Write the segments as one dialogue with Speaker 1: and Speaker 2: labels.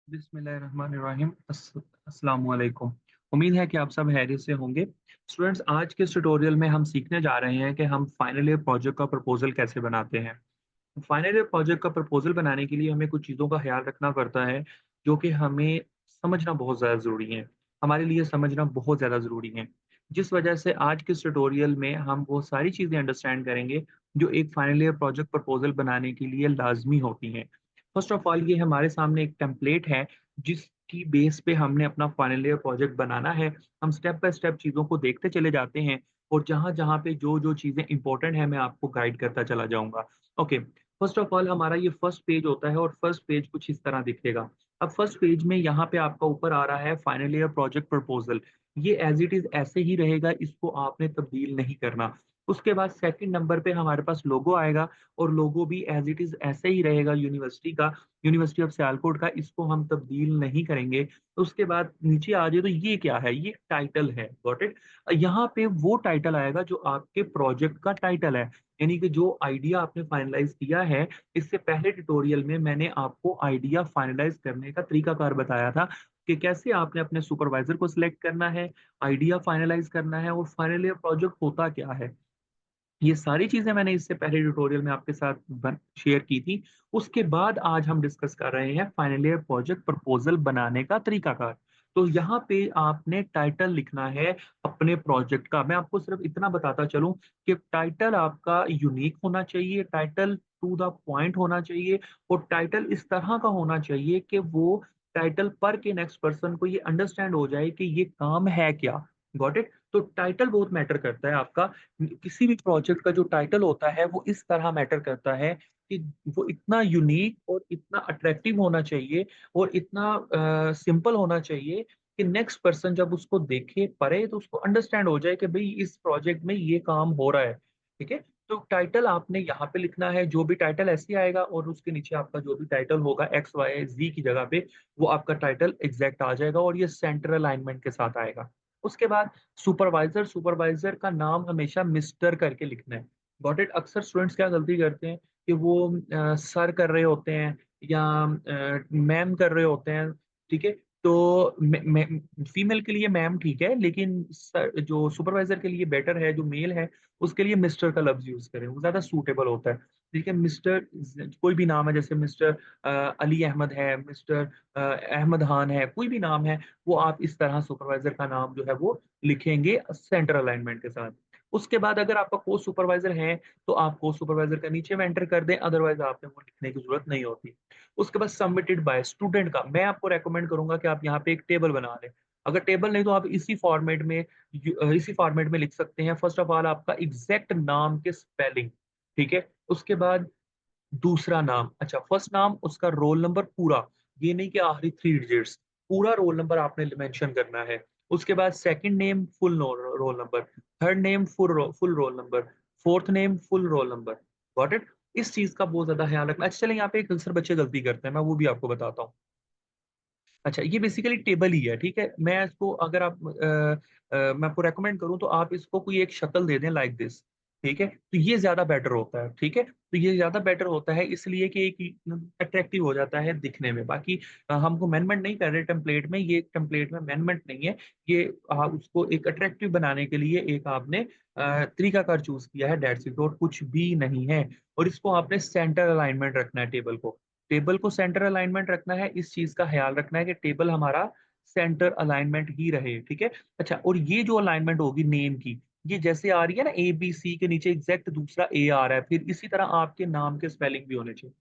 Speaker 1: बिस्मिल्लाहिर्रहमानिर्रहीम। अस्सलामु अलैकुम। उम्मीद है कि आप सब खैरियत से होंगे। स्टूडेंट्स, आज के इस ट्यूटोरियल में हम सीखने जा रहे हैं कि हम फाइनल ईयर प्रोजेक्ट का प्रपोज़ल कैसे बनाते हैं। फाइनल ईयर प्रोजेक्ट का प्रपोज़ल बनाने के लिए हमें कुछ चीज़ों का ख़्याल रखना पड़ता है, जो कि हमें समझना बहुत ज़्यादा ज़रूरी है। हमारे लिए समझना बहुत ज़्यादा ज़रूरी है। जिस वजह से आज के इस ट्यूटोरियल में हम वो सारी चीज़ें अंडरस्टैंड करेंगे, जो एक फाइनल ईयर प्रोजेक्ट प्रपोज़ल बनाने के लिए लाज़मी होती हैं। फर्स्ट ऑफ ऑल, ये हमारे सामने एक टेम्पलेट है, जिसकी बेस पे हमने अपना फाइनल ईयर प्रोजेक्ट बनाना है। हम स्टेप बाय स्टेप चीज़ों को देखते चले जाते हैं और जहाँ-जहाँ पे जो-जो चीज़ें इम्पोर्टेंट हैं, मैं आपको गाइड करता चला जाऊँगा। ओके। फर्स्ट ऑफ ऑल, हमारा ये फर्स्ट पेज होता है और फर्स्ट पेज कुछ इस तरह दिखेगा। अब फर्स्ट पेज में यहाँ पे आपका ऊपर आ रहा है फाइनल ईयर प्रोजेक्ट प्रपोज़ल। ये एज़ इट इज़ ऐसे ही रहेगा, इसको आपने तब्दील नहीं करना। उसके बाद सेकंड नंबर पे हमारे पास लोगो आएगा और लोगो भी एज़ इट इज़ ऐसे ही रहेगा यूनिवर्सिटी का, यूनिवर्सिटी ऑफ सियालकोट का, इसको हम तब्दील नहीं करेंगे। उसके बाद नीचे आ जाइए तो ये क्या है? ये टाइटल है, गॉट इट? यहाँ पे वो टाइटल आएगा जो आपके प्रोजेक्ट का टाइटल है। यानी कि जो आइडिया आपने फाइनलाइज़ किया है, इससे पहले ट्यूटोरियल में मैंने आपको आइडिया फाइनलाइज़ करने का तरीकाकार बताया था कि कैसे आपने अपने सुपरवाइज़र को सिलेक्ट करना है, आइडिया फाइनलाइज़ करना है और फाइनल ईयर प्रोजेक्ट होता क्या है। ये सारी चीज़ें मैंने इससे पहले ट्यूटोरियल में आपके साथ शेयर की थी। उसके बाद आज हम डिस्कस कर रहे हैं फाइनल ईयर प्रोजेक्ट प्रपोज़ल बनाने का तरीकाकार। तो यहाँ पे आपने टाइटल लिखना है अपने प्रोजेक्ट का। मैं आपको सिर्फ़ इतना बताता चलूँ कि टाइटल आपका यूनिक होना चाहिए, टाइटल टू द पॉइंट होना चाहिए और टाइटल इस तरह का होना चाहिए कि वो टाइटल पढ़ के नेक्स्ट पर्सन को ये अंडरस्टैंड हो जाए कि ये काम है क्या? Got it? तो टाइटल बहुत मैटर करता है आपका। किसी भी प्रोजेक्ट का जो टाइटल होता है वो इस तरह मैटर करता है कि वो इतना यूनिक और इतना अट्रैक्टिव होना चाहिए और इतना सिंपल होना चाहिए कि नेक्स्ट पर्सन जब उसको देखे, पढ़े तो उसको अंडरस्टैंड हो जाए कि भई इस प्रोजेक्ट में ये काम हो रहा है, ठीक है? तो टाइटल आपने यहाँ पे लिखना है, जो भी टाइटल ऐसे ही आएगा और उसके नीचे आपका जो भी टाइटल होगा एक्स, वाई, ज़ेड की जगह पे वो आपका टाइटल एग्ज़ैक्ट आ जाएगा और ये सेंटर अलाइनमेंट के साथ आएगा। उसके बाद सुपरवाइज़र का नाम हमेशा मिस्टर करके लिखना है। Got it? अक्सर स्टूडेंट्स क्या गलती करते हैं कि वो सर कर रहे होते हैं या मैम कर रहे होते हैं, ठीक है? तो मैं फीमेल के लिए मैम ठीक है, लेकिन सर जो सुपरवाइज़र के लिए बेटर है, जो मेल है, उसके लिए मिस्टर का लफ्ज़ यूज़ करें, वो ज़्यादा सूटेबल होता है। ठीक है? मिस्टर ज कोई भी नाम है, जैसे मिस्टर अली अहमद है, मिस्टर अहमद खान है, कोई भी नाम है, वो आप इस तरह सुपरवाइज़र का नाम जो है वो लिखेंगे सेंटर अलाइनमेंट के साथ। उसके बाद अगर आपका को-सुपरवाइज़र है, तो आप को-सुपरवाइज़र का नीचे में एंटर कर दें, अदरवाइज़ आपने वो लिखने की ज़रूरत नहीं होती। उसके बाद सबमिटेड बाय स्टूडेंट का, मैं आपको रिकमेंड करूँगा कि आप यहाँ पे एक टेबल बना लें। अगर टेबल नहीं तो आप इसी फॉर्मेट में लिख सकते हैं। फर्स्ट ऑफ ऑल आपका एग्ज़ैक्ट नाम के स्पेलिंग, ठीक है? उसके बाद दूसरा नाम, अच्छा फर्स्ट नाम, उसका रोल नंबर पूरा, ये नहीं कि आखिरी 3 डिजिट्स, पूरा रोल नंबर आपने मेंशन करना है। उसके बाद second name full roll number, third name full roll number, fourth name full roll number. Got it? इस चीज़ का बहुत ज़्यादा ख्याल रखना। अच्छा चलिए, यहाँ पे एक अक्सर बच्चे गलती करते हैं, मैं वो भी आपको बताता हूँ। अच्छा, ये बेसिकली टेबल ही है, ठीक है? मैं इसको अगर मैं आपको रिकमेंड करूँ तो आप इसको कोई एक शक्ल दे दें लाइक दिस, ठीक है? तो ये ज़्यादा बेटर होता है, ठीक है? तो ये ज़्यादा बेटर होता है इसलिए कि एक अट्रैक्टिव हो जाता है दिखने में। बाकी हमको अमेंडमेंट नहीं कर रहे टेम्पलेट में, ये टेम्पलेट में अमेंडमेंट नहीं है। ये उसको एक अट्रैक्टिव बनाने के लिए एक आपने तरीकाकार चूज़ किया है, दैट्स इट, और कुछ भी नहीं है। और इसको आपने सेंटर अलाइनमेंट रखना है टेबल को। टेबल को सेंटर अलाइनमेंट रखना है, इस चीज़ का ख़्याल रखना है कि टेबल हमारा सेंटर अलाइनमेंट ही रहे, ठीक है? अच्छा, और ये जो अलाइनमेंट होगी नेम की, ये जैसे आ रही है ना, ए-बी-सी के नीचे एग्ज़ैक्ट दूसरा ए आ रहा है, फिर इसी तरह आपके नाम के स्पेलिंग भी होने चाहिए।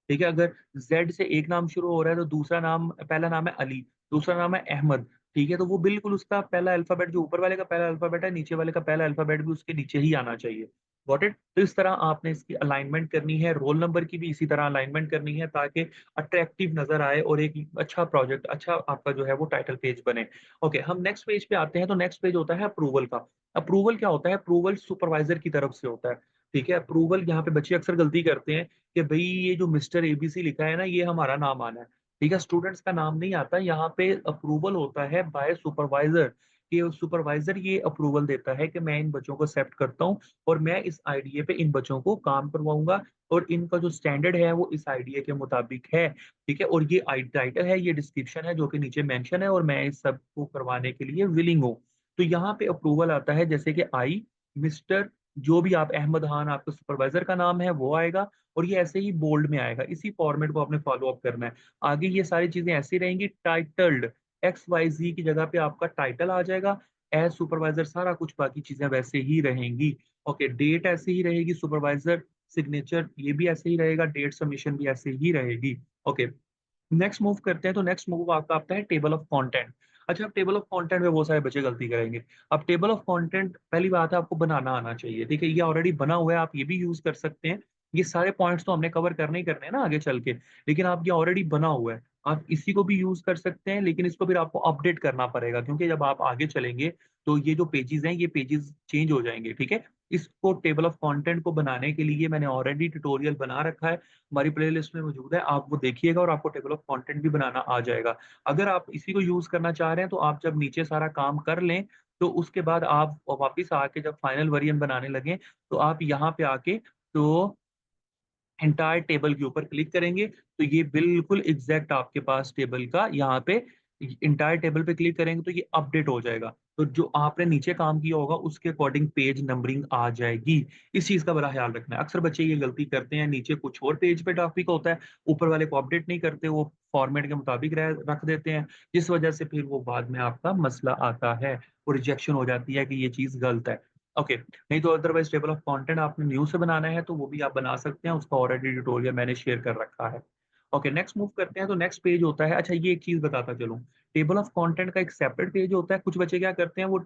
Speaker 1: ठीक है? अगर ज़ेड से एक नाम शुरू हो रहा है तो दूसरा नाम, पहला नाम है अली, दूसरा नाम है अहमद, ठीक है? तो वो बिल्कुल उसका पहला अल्फ़ाबेट, जो ऊपर वाले का पहला अल्फ़ाबेट है, नीचे वाले का पहला अल्फ़ाबेट भी उसके नीचे ही आना चाहिए। Got it? तो इस तरह आपने इसकी अलाइनमेंट करनी है, रोल नंबर की भी इसी तरह अलाइनमेंट करनी है ताकि अट्रैक्टिव नज़र आए और एक अच्छा प्रोजेक्ट, अच्छा आपका जो है वो टाइटल पेज बने। ओके, हम नेक्स्ट पेज पे आते हैं, तो नेक्स्ट पेज होता है अप्रूवल का। अप्रूवल क्या होता है? अप्रूवल सुपरवाइज़र की तरफ से होता है, ठीक है? अप्रूवल, यहाँ पे बच्चे अक्सर गलती करते हैं कि भई ये जो मिस्टर एबीसी लिखा है ना, ये हमारा नाम आना है, ठीक है? स्टूडेंट्स का नाम नहीं आता, यहाँ पे अप्रूवल होता है बाय सुपरवाइज़र, कि सुपरवाइज़र ये अप्रूवल देता है कि मैं इन बच्चों को एक्सेप्ट करता हूँ और मैं इस आईडीए पे इन बच्चों को काम करवाऊँगा और इनका जो स्टैंडर्ड है वो इस आईडीए के मुताबिक है, ठीक है? और ये टाइटल है, ये डिस्क्रिप्शन है जो कि नीचे मेंशन है और मैं इस सब को करवाने के लिए विलिंग हूँ। तो यहाँ पे अप्रूवल आता है जैसे कि आई, मिस्टर, जो भी आप अहमद खान आपका सुपरवाइजर का नाम है वो आएगा और ये ऐसे ही बोल्ड में आएगा। इसी फॉर्मेट को आपने फॉलो अप करना है। आगे ये सारी चीजें ऐसी रहेंगी। टाइटल्ड XYZ की जगह पे आपका टाइटल आ जाएगा, एज सुपरवाइजर, सारा कुछ बाकी चीजें वैसे ही रहेंगी। ओके, डेट ऐसे ही रहेगी, सुपरवाइजर सिग्नेचर ये भी ऐसे ही रहेगा, डेट सबमिशन भी ऐसे ही रहेगी। ओके, नेक्स्ट मूव करते हैं। तो नेक्स्ट मूव आपका आता है टेबल ऑफ कंटेंट। अच्छा, अब टेबल ऑफ कंटेंट में बहुत सारे बच्चे गलती करेंगे। अब टेबल ऑफ कंटेंट पहली बात है आपको बनाना आना चाहिए, ठीक है? ये ऑलरेडी बना हुआ है, आप ये भी यूज कर सकते हैं। ये सारे पॉइंट्स तो हमने कवर करने ही करने हैं ना आगे चल के, लेकिन आप ये ऑलरेडी बना हुआ है, आप इसी को भी यूज कर सकते हैं, लेकिन इसको फिर आपको अपडेट करना पड़ेगा क्योंकि जब आप आगे चलेंगे तो ये जो पेजेस हैं ये पेजेस चेंज हो जाएंगे, ठीक है? इसको टेबल ऑफ कंटेंट को बनाने के लिए मैंने ऑलरेडी ट्यूटोरियल बना रखा है, हमारी प्लेलिस्ट में मौजूद है, आप वो देखिएगा और आपको टेबल ऑफ कंटेंट भी बनाना आ जाएगा। अगर आप इसी को यूज करना चाह रहे हैं तो आप जब नीचे सारा काम कर लें तो उसके बाद आप वापस आके जब फाइनल वर्जन बनाने लगे तो आप यहाँ पे आके तो एंटायर टेबल के ऊपर क्लिक करेंगे तो ये बिल्कुल एग्जैक्ट आपके पास टेबल का यहाँ पे एंटायर टेबल पे क्लिक करेंगे तो ये अपडेट हो जाएगा। तो जो आपने नीचे काम किया होगा उसके अकॉर्डिंग पेज नंबरिंग आ जाएगी। इस चीज का बड़ा ख्याल रखना है। अक्सर बच्चे ये गलती करते हैं, नीचे कुछ और पेज पे टॉपिक होता है, ऊपर वाले को अपडेट नहीं करते, वो फॉर्मेट के मुताबिक रख देते हैं, जिस वजह से फिर वो बाद में आपका मसला आता है, वो रिजेक्शन हो जाती है कि ये चीज गलत है। ओके, नहीं तो अदरवाइज टेबल ऑफ कंटेंट आपने न्यू से बनाना है तो वो भी आप बना सकते हैं, उसका ऑलरेडी ट्यूटोरियल मैंने शेयर कर रखा है। ओके, नेक्स्ट मूव करते हैं। तो नेक्स्ट पेज होता है, अच्छा ये एक चीज बताता चलूं, टेबल ऑफ कंटेंट का एक सेपरेट पेज होता है। कुछ बच्चे क्या करते हैं, वो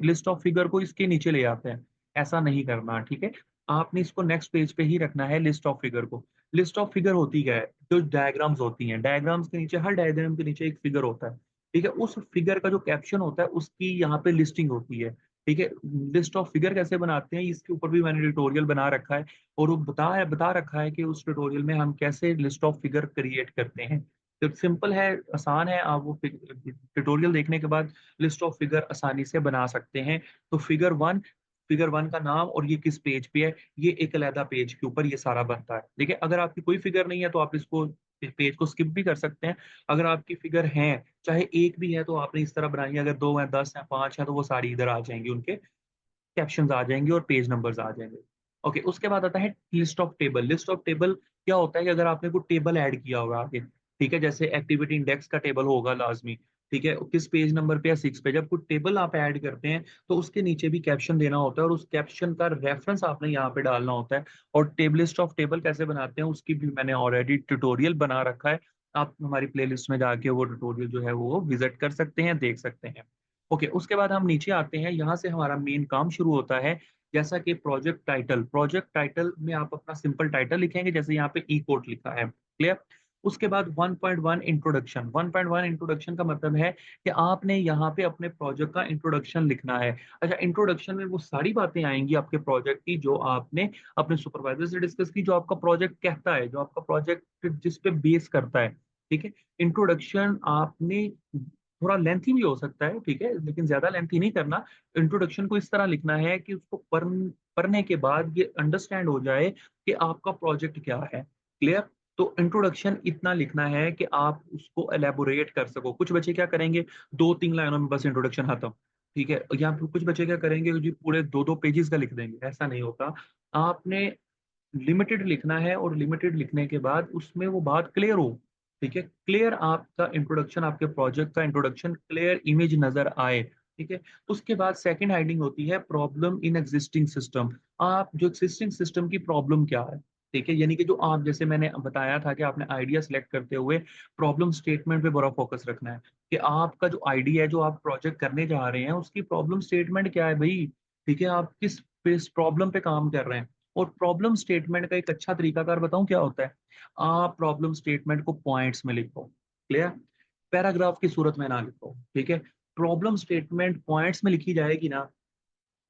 Speaker 1: लिस्ट ऑफ फिगर को इसके नीचे ले आते हैं, ऐसा नहीं करना, ठीक है? आपने इसको नेक्स्ट पेज पे ही रखना है, लिस्ट ऑफ फिगर को। लिस्ट ऑफ फिगर होती क्या है? जो डायग्राम्स होती हैं, डायग्राम्स के नीचे, हर डायग्राम के नीचे एक फिगर होता है, ठीक है? उस फिगर का जो कैप्शन होता है उसकी यहाँ पे लिस्टिंग होती है, ठीक है? लिस्ट ऑफ फिगर कैसे बनाते हैं इसके ऊपर भी मैंने ट्यूटोरियल बना रखा है और वो बता रखा है कि उस ट्यूटोरियल में हम कैसे लिस्ट ऑफ फिगर क्रिएट करते हैं। तो सिंपल है, आसान है, आप वो ट्यूटोरियल देखने के बाद लिस्ट ऑफ फिगर आसानी से बना सकते हैं। तो फिगर 1 का नाम और ये किस पेज पे है, ये एक अलहदा पेज के ऊपर ये सारा बनता है। देखिए, अगर आपकी कोई फिगर नहीं है तो आप इसको पेज को स्किप भी कर सकते हैं। अगर आपकी फिगर है, चाहे एक भी है, तो आपने इस तरह बनाई है, अगर 2 है, 10 है, 5 है, तो वो सारी इधर आ जाएंगी, उनके कैप्शंस आ जाएंगे और पेज नंबर्स आ जाएंगे। ओके, उसके बाद आता है list of table. List of table क्या होता है कि अगर आपने कोई टेबल ऐड किया होगा आगे, ठीक है, जैसे एक्टिविटी इंडेक्स का टेबल होगा लाजमी, ठीक है, किस पेज नंबर पे या 6 पे, जब कोई टेबल आप ऐड करते हैं तो उसके नीचे भी कैप्शन देना होता है और उस कैप्शन का रेफरेंस आपने यहाँ पे डालना होता है। और टेबल लिस्ट ऑफ टेबल कैसे बनाते हैं उसकी भी मैंने ऑलरेडी ट्यूटोरियल बना रखा है, आप हमारी प्लेलिस्ट में जाके वो ट्यूटोरियल जो है वो विजिट कर सकते हैं, देख सकते हैं। ओके, उसके बाद हम नीचे आते हैं, यहाँ से हमारा मेन काम शुरू होता है। जैसा कि प्रोजेक्ट टाइटल में आप अपना सिंपल टाइटल लिखेंगे, जैसे यहाँ पे ई कोड लिखा है, क्लियर? उसके बाद 1.1 इंट्रोडक्शन। 1.1 इंट्रोडक्शन का मतलब है कि आपने यहाँ पे अपने प्रोजेक्ट का इंट्रोडक्शन लिखना है। अच्छा, इंट्रोडक्शन में वो सारी बातें आएंगी आपके प्रोजेक्ट की जो आपने अपने सुपरवाइजर से डिस्कस की, जो आपका प्रोजेक्ट कहता है, जो आपका प्रोजेक्ट जिस पे बेस करता है, ठीक है? इंट्रोडक्शन आपने थोड़ा लेंथी भी हो सकता है, ठीक है, लेकिन ज्यादा लेंथी नहीं करना। इंट्रोडक्शन को इस तरह लिखना है कि उसको पढ़ने के बाद ये अंडरस्टैंड हो जाए कि आपका प्रोजेक्ट क्या है, क्लियर? तो इंट्रोडक्शन इतना लिखना है कि आप उसको एलेबोरेट कर सको। कुछ बच्चे क्या करेंगे, 2-3 लाइनों में बस इंट्रोडक्शन खत्म, ठीक है? या फिर कुछ बच्चे क्या करेंगे जी पूरे 2-2 पेजेस का लिख देंगे, ऐसा नहीं होता। आपने लिमिटेड लिखना है और लिमिटेड लिखने के बाद उसमें वो बात क्लियर हो, ठीक है? क्लियर आपका इंट्रोडक्शन, आपके प्रोजेक्ट का इंट्रोडक्शन क्लियर इमेज नजर आए, ठीक है? उसके बाद सेकंड हेडिंग होती है प्रॉब्लम इन एग्जिस्टिंग सिस्टम। आप जो एग्जिस्टिंग सिस्टम की प्रॉब्लम क्या है, ठीक है, यानी कि जो आप, जैसे मैंने बताया था कि आपने आइडिया सेलेक्ट करते हुए प्रॉब्लम स्टेटमेंट पे बड़ा फोकस रखना है कि आपका जो आइडिया है, जो आप प्रोजेक्ट करने जा रहे हैं, उसकी प्रॉब्लम स्टेटमेंट क्या है भाई, ठीक है? आप किस प्रॉब्लम पे काम कर रहे हैं। और प्रॉब्लम स्टेटमेंट का एक अच्छा तरीकाकार बताऊं क्या होता है, आप प्रॉब्लम स्टेटमेंट को पॉइंट्स में लिखो, क्लियर? पैराग्राफ की सूरत में ना लिखो, ठीक है? प्रॉब्लम स्टेटमेंट पॉइंट्स में लिखी जाएगी ना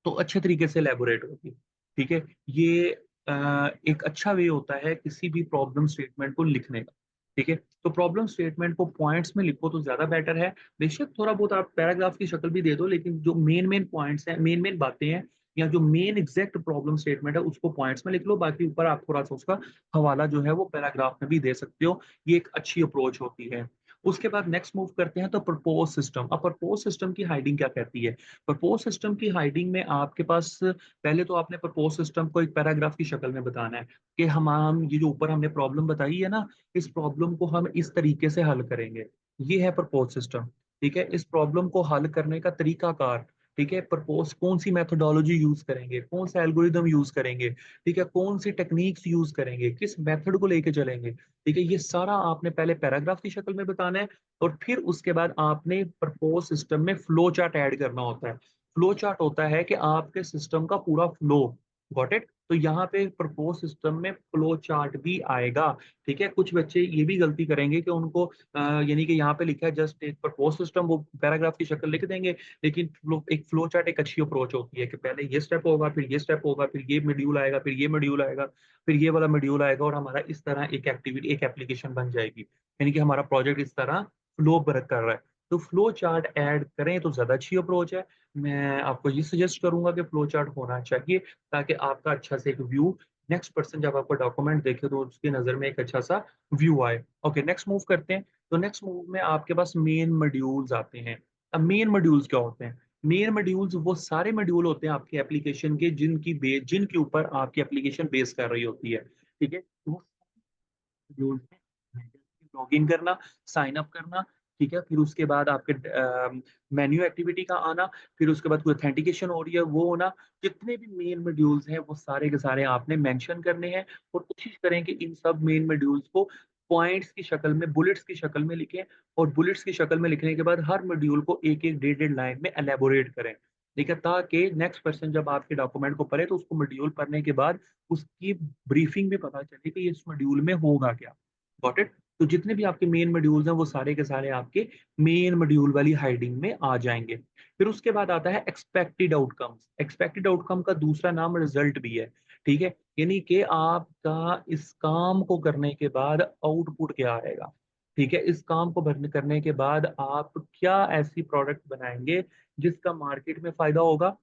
Speaker 1: तो अच्छे तरीके से एलेबोरेट होगी, ठीक है? ये एक अच्छा वे होता है किसी भी प्रॉब्लम स्टेटमेंट को लिखने का, ठीक है? तो प्रॉब्लम स्टेटमेंट को पॉइंट्स में लिखो तो ज्यादा बेटर है। बेशक थोड़ा बहुत आप पैराग्राफ की शक्ल भी दे दो, लेकिन जो मेन मेन पॉइंट्स हैं, मेन मेन बातें हैं, या जो मेन एग्जैक्ट प्रॉब्लम स्टेटमेंट है उसको पॉइंट्स में लिख लो, बाकी ऊपर आप थोड़ा सा उसका हवाला जो है वो पैराग्राफ में भी दे सकते हो। ये एक अच्छी अप्रोच होती है। उसके बाद नेक्स्ट मूव करते हैं तो प्रपोज सिस्टम। अब प्रपोज सिस्टम की हाइडिंग क्या कहती है? प्रपोज सिस्टम की हाइडिंग में आपके पास पहले तो आपने प्रपोज सिस्टम को एक पैराग्राफ की शक्ल में बताना है कि हम ये जो ऊपर हमने प्रॉब्लम बताई है ना, इस प्रॉब्लम को हम इस तरीके से हल करेंगे। ये है प्रपोज सिस्टम। ठीक है, इस प्रॉब्लम को हल करने का तरीकाकार, ठीक है, प्रपोज कौन सी मेथोडोलॉजी यूज करेंगे, कौन सा एल्गोरिदम यूज करेंगे, ठीक है, कौन सी टेक्निक्स यूज करेंगे, किस मेथड को लेके चलेंगे, ठीक है, ये सारा आपने पहले पैराग्राफ की शक्ल में बताना है। और फिर उसके बाद आपने प्रपोज सिस्टम में फ्लो चार्ट ऐड करना होता है। फ्लो चार्ट होता है कि आपके सिस्टम का पूरा फ्लो। Got it? तो यहाँ पे प्रपोज सिस्टम में फ्लो चार्ट भी आएगा। ठीक है, कुछ बच्चे ये भी गलती करेंगे कि उनको यानी कि यहाँ पे लिखा है जस्ट एक प्रपोज सिस्टम, वो पैराग्राफ की शक्ल लिख देंगे। लेकिन एक फ्लो चार्ट एक अच्छी अप्रोच होती है कि पहले ये स्टेप होगा, फिर ये स्टेप होगा, फिर ये मॉड्यूल आएगा, फिर ये मॉड्यूल आएगा, फिर ये वाला मॉड्यूल आएगा, और हमारा इस तरह एक एक्टिविटी, एक एप्लीकेशन बन जाएगी। यानी कि हमारा प्रोजेक्ट इस तरह फ्लो कर रहा है। तो फ्लो चार्ट ऐड करें तो ज्यादा अच्छी अप्रोच है। मैं आपको ये सजेस्ट करूंगा कि फ्लो चार्ट होना चाहिए, ताकि आपका अच्छा से एक व्यू, नेक्स्ट पर्सन जब आपका डॉक्यूमेंट देखे तो उसकी नजर में एक अच्छा सा व्यू आए। ओके, नेक्स्ट मूव करते हैं। तो नेक्स्ट मूव में आपके पास मेन मॉड्यूल्स आते हैं। अब मेन मॉड्यूल्स क्या होते हैं? मेन मॉड्यूल्स वो सारे मॉड्यूल होते हैं आपकी एप्लीकेशन के जिनके ऊपर आपकी एप्लीकेशन बेस कर रही होती है। ठीक है, तो वो मॉड्यूल्स हैं, लॉग इन करना, साइन अप करना, ठीक है, फिर उसके बाद आपके मेन्यू एक्टिविटी का आना, फिर उसके बाद कोई ऑथेंटिकेशन हो रही है वो होना। जितने भी मेन मॉड्यूल्स हैं वो सारे के सारे आपने मेंशन करने हैं। और कोशिश करें कि इन सब मेन मॉड्यूल्स को पॉइंट्स की शक्ल में, बुलेट्स की शक्ल में लिखें। और बुलेट्स की शक्ल में लिखने के बाद हर मॉड्यूल को एक एक डेड लाइन में एलेबोरेट करें। ठीक है, ताकि नेक्स्ट पर्सन जब आपके डॉक्यूमेंट को पढ़े तो उसको मॉड्यूल पढ़ने के बाद उसकी ब्रीफिंग भी पता चले कि इस मॉड्यूल में होगा क्या। Got it? तो जितने भी आपके मेन मॉड्यूल्स हैं वो सारे के सारे आपके मेन मॉड्यूल वाली हाइडिंग में आ जाएंगे। फिर उसके बाद आता है एक्सपेक्टेड आउटकम्स। एक्सपेक्टेड आउटकम का दूसरा नाम रिजल्ट भी है। ठीक है, यानी कि आपका इस काम को करने के बाद आउटपुट क्या आएगा। ठीक है, इस काम को करने के बाद आप क्या ऐसी प्रोडक्ट बनाएंगे जिसका मार्केट में फायदा होगा,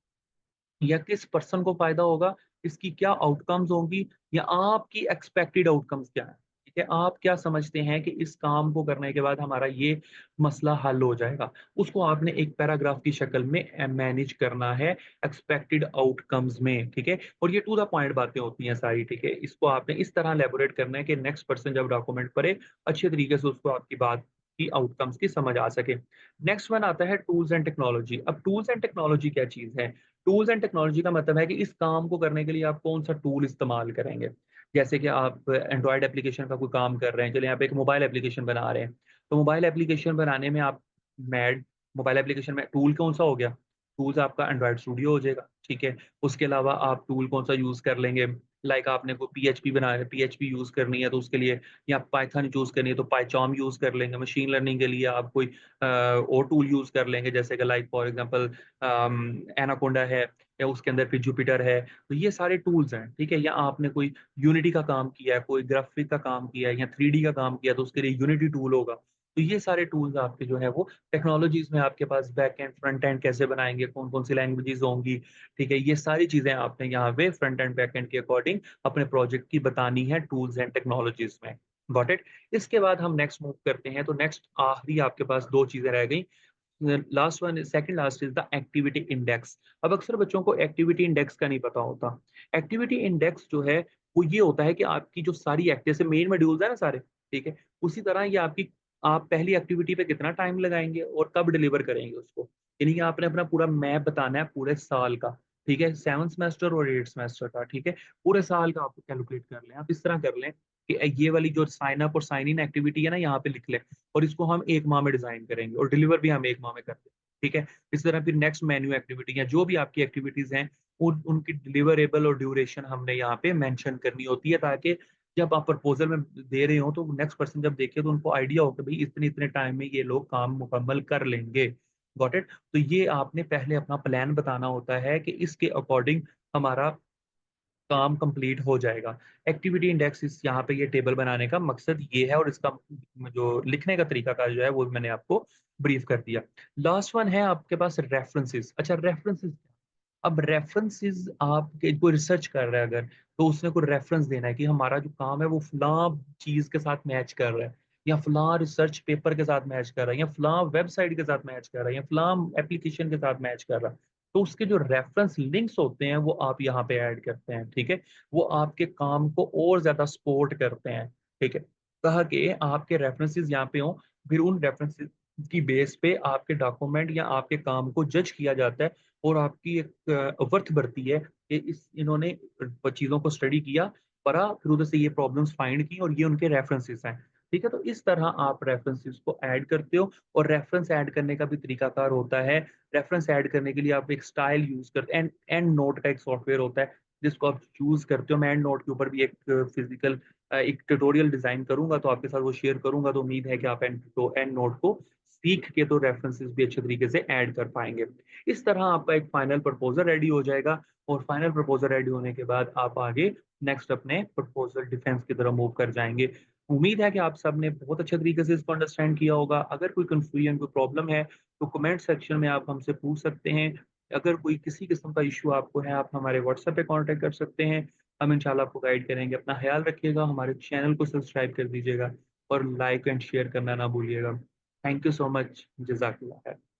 Speaker 1: या किस पर्सन को फायदा होगा, इसकी क्या आउटकम्स होंगी, या आपकी एक्सपेक्टेड आउटकम्स क्या है। ठीक है, आप क्या समझते हैं कि इस काम को करने के बाद हमारा ये मसला हल हो जाएगा। उसको आपने एक पैराग्राफ की शक्ल में मैनेज करना है एक्सपेक्टेड आउटकम्स में। ठीक है, और ये टू द पॉइंट बातें होती हैं सारी। ठीक है, इसको आपने इस तरह एलेबोरेट करना है कि नेक्स्ट पर्सन जब डॉक्यूमेंट पढ़े अच्छे तरीके से उसको आपकी बात की आउटकम्स की समझ आ सके। नेक्स्ट वन आता है टूल्स एंड टेक्नोलॉजी। अब टूल्स एंड टेक्नोलॉजी क्या चीज है? टूल्स एंड टेक्नोलॉजी का मतलब है कि इस काम को करने के लिए आप कौन सा टूल इस्तेमाल करेंगे। जैसे कि आप एंड्रॉयड एप्लीकेशन का कोई काम कर रहे हैं, चलिए आप एक मोबाइल एप्लीकेशन बना रहे हैं। तो मोबाइल एप्लीकेशन बनाने में आप मैड मोबाइल एप्लीकेशन में टूल कौन सा हो गया? टूल्स आपका एंड्रॉयड स्टूडियो हो जाएगा। ठीक है, उसके अलावा आप टूल कौन सा यूज कर लेंगे? लाइक आपने कोई पीएचपी बना है, पीएचपी यूज करनी है तो उसके लिए, या पाइथन यूज करनी है तो पाइचॉम यूज कर लेंगे। मशीन लर्निंग के लिए आप कोई और टूल यूज कर लेंगे, जैसे कि लाइक फॉर एग्जांपल एनाकोंडा है, या उसके अंदर फिर जुपिटर है। तो ये सारे टूल्स हैं। ठीक है, या आपने कोई यूनिटी का काम किया है, कोई ग्राफिक का काम किया है, या 3D का काम किया है, तो उसके लिए यूनिटी टूल होगा। तो ये सारे टूल्स आपके जो है वो टेक्नोलॉजीज में आपके पास बैक एंड फ्रंट एंड कैसे बनाएंगे, कौन कौन सी लैंग्वेजेस होंगी। ठीक है, ये सारी चीजें आपने यहाँ पे फ्रंट एंड बैक एंड के अकॉर्डिंग अपने प्रोजेक्ट की बतानी है टूल्स एंड टेक्नोलॉजीज में। Got it? इसके बाद हम नेक्स्ट मूव करते हैं। तो नेक्स्ट आखिरी आपके पास दो चीजें रह गई। Last one, second last is the activity index. अब अक्सर बच्चों को एक्टिविटी इंडेक्स का नहीं पता होता। एक्टिविटी इंडेक्स जो है वो ये होता है कि आपकी जो सारी जैसे मेन मॉड्यूल्स है ना सारे, ठीक है, उसी तरह ये आपकी, आप पहली एक्टिविटी पे कितना टाइम लगाएंगे और कब डिलीवर करेंगे उसको। यानी कि आपने अपना पूरा मैप बताना है पूरे साल का। ठीक है, 7 सेमेस्टर और 8 सेमेस्टर का। ठीक है, पूरे साल का आपको कैलकुलेट कर लें। आप इस तरह कर लें कि ये वाली जो साइन अप और साइन इन एक्टिविटी है ना, यहाँ पे लिख लें, और इसको हम 1 माह में डिजाइन करेंगे और डिलीवर भी हम 1 माह में करते हैं। ठीक है, इस तरह फिर नेक्स्ट मेन्यू एक्टिविटी या जो भी आपकी एक्टिविटीज हैं उनकी डिलीवरेबल और ड्यूरेशन हमने यहाँ पे मेंशन करनी होती है, ताकि जब आप प्रपोजल में दे रहे हो तो नेक्स्ट पर्सन जब देखे तो उनको आइडिया हो कि भाई इतने इतने टाइम में ये लोग काम मुकम्मल कर लेंगे। Got it? तो ये आपने पहले अपना प्लान बताना होता है कि इसके अकॉर्डिंग हमारा काम कंप्लीट हो जाएगा। एक्टिविटी इंडेक्स इस यहाँ पे ये टेबल बनाने का मकसद ये है, और इसका जो लिखने का तरीका का जो है वो मैंने आपको ब्रीफ कर दिया। लास्ट वन है आपके पास रेफरेंसेस। अच्छा, रेफरेंसेस अब रेफरेंसेस आपके कोई रिसर्च कर रहा है अगर, तो उसने कोई रेफरेंस देना है कि हमारा जो काम है वो फलाँ चीज़ के साथ मैच कर रहा है, या फलाँ रिसर्च पेपर के साथ मैच कर रहा है, या फलाँ वेबसाइट के साथ मैच कर रहा है, या फलाँ एप्लीकेशन के साथ मैच कर रहा है। तो उसके जो रेफरेंस लिंक्स होते हैं वो आप यहाँ पे ऐड करते हैं, ठीक है? वो आपके काम को और ज़्यादा सपोर्ट करते हैं, ठीक है? ताकि आपके रेफरेंसेस यहाँ पे हों, फिर उन रेफरेंसेस की बेस पे आपके डॉक्यूमेंट या आपके काम को जज किया जाता है और आपकी एक वर्थ बढ़ती है कि इस इन्होंने चीज़ों को स्टडी किया, पढ़ा, फिर उधर से ये प्रॉब्लम्स फाइंड की और ये उनके रेफरेंसेस हैं। ठीक है? तो इस तरह आप रेफरेंसेस को ऐड करते हो और रेफरेंस ऐड करने का भी तरीकाकार होता है। रेफरेंस ऐड करने के लिए आप एक स्टाइल यूज़ करते हैं, एंड नोट का एक सॉफ्टवेयर होता है, जिसको आप चूज़ करते हो। मैं एंड नोट के ऊपर भी एक फिज़िकल एक ट्यूटोरियल डिज़ाइन करूँगा, तो आपके साथ वो शेयर करूँगा, तो उम्मीद है कि आप एंड नोट को सीख के तो रेफरेंसेस भी अच्छे तरीके से ऐड कर पाएँगे। इस तरह आपका एक फाइनल प्रपोज़ल रेडी हो जाएगा और फाइनल प्रपोज़ल रेडी होने के बाद आप आगे नेक्स्ट अपने प्रपोज़ल डिफेंस की तरफ मूव कर जाएँगे। उम्मीद है कि आप सबने बहुत अच्छे तरीके से इसको अंडरस्टैंड किया होगा। अगर कोई कन्फ्यूजन, कोई प्रॉब्लम है, तो कमेंट सेक्शन में आप हमसे पूछ सकते हैं। अगर कोई किसी किस्म का इश्यू आपको है, आप हमारे व्हाट्सएप पे कॉन्टैक्ट कर सकते हैं। हम इंशाल्लाह आपको गाइड करेंगे। अपना ख़्याल रखिएगा, हमारे चैनल को सब्सक्राइब कर दीजिएगा और लाइक एंड शेयर करना ना भूलिएगा। Thank you so much. जज़ाकल्लाह खैर।